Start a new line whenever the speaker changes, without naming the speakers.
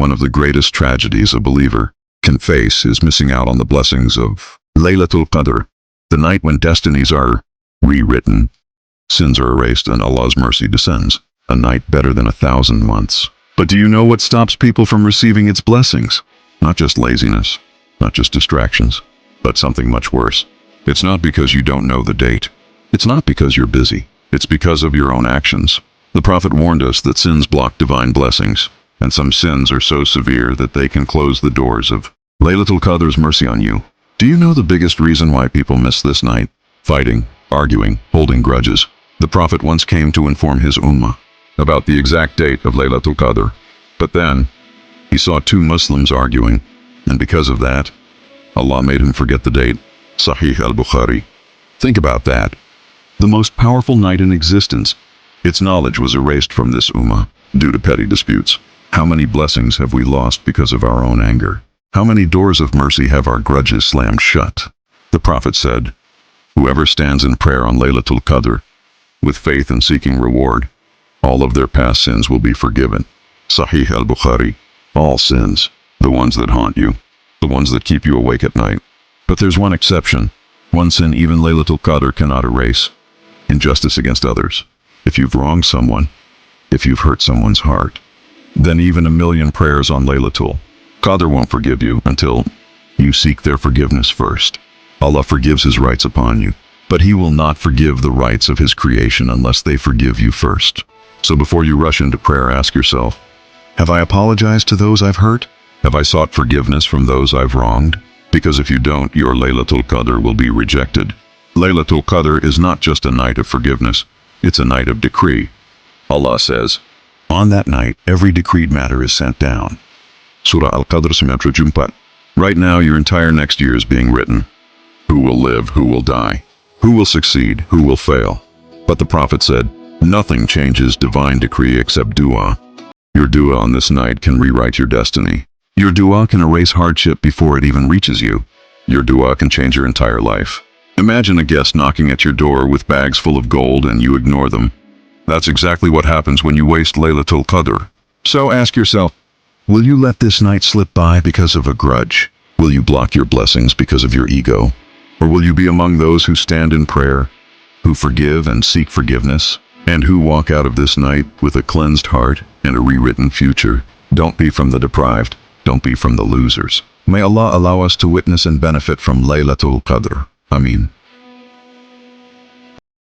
One of the greatest tragedies a believer can face is missing out on the blessings of Laylatul Qadr, the night when destinies are rewritten, sins are erased, and Allah's mercy descends. A night better than 1,000 months. But do you know what stops people from receiving its blessings? Not just laziness, not just distractions, but something much worse. It's not because you don't know the date. It's not because you're busy. It's because of your own actions. The Prophet warned us that sins block divine blessings, and some sins are so severe that they can close the doors of Laylatul Qadr's mercy on you. Do you know the biggest reason why people miss this night? Fighting, arguing, holding grudges. The Prophet once came to inform his ummah about the exact date of Laylatul Qadr. But then, he saw two Muslims arguing, and because of that, Allah made him forget the date. Sahih al-Bukhari. Think about that. The most powerful night in existence. Its knowledge was erased from this ummah due to petty disputes. How many blessings have we lost because of our own anger? How many doors of mercy have our grudges slammed shut? The Prophet said, whoever stands in prayer on Laylatul Qadr, with faith and seeking reward, all of their past sins will be forgiven. Sahih al-Bukhari. All sins, the ones that haunt you, the ones that keep you awake at night. But there's one exception. One sin even Laylatul Qadr cannot erase. Injustice against others. If you've wronged someone, if you've hurt someone's heart, then even 1,000,000 prayers on Laylatul Qadr won't forgive you until you seek their forgiveness first. Allah forgives His rights upon you, but He will not forgive the rights of His creation unless they forgive you first. So before you rush into prayer, ask yourself, have I apologized to those I've hurt? Have I sought forgiveness from those I've wronged? Because if you don't, your Laylatul Qadr will be rejected. Laylatul Qadr is not just a night of forgiveness, it's a night of decree. Allah says, on that night, every decreed matter is sent down. Surah Al-Qadr Semester Jumpat. Right now, your entire next year is being written. Who will live, who will die, who will succeed, who will fail. But the Prophet said, nothing changes divine decree except dua. Your dua on this night can rewrite your destiny. Your dua can erase hardship before it even reaches you. Your dua can change your entire life. Imagine a guest knocking at your door with bags full of gold and you ignore them. That's exactly what happens when you waste Laylatul Qadr. So ask yourself, will you let this night slip by because of a grudge? Will you block your blessings because of your ego? Or will you be among those who stand in prayer, who forgive and seek forgiveness, and who walk out of this night with a cleansed heart and a rewritten future? Don't be from the deprived. Don't be from the losers. May Allah allow us to witness and benefit from Laylatul Qadr. Ameen.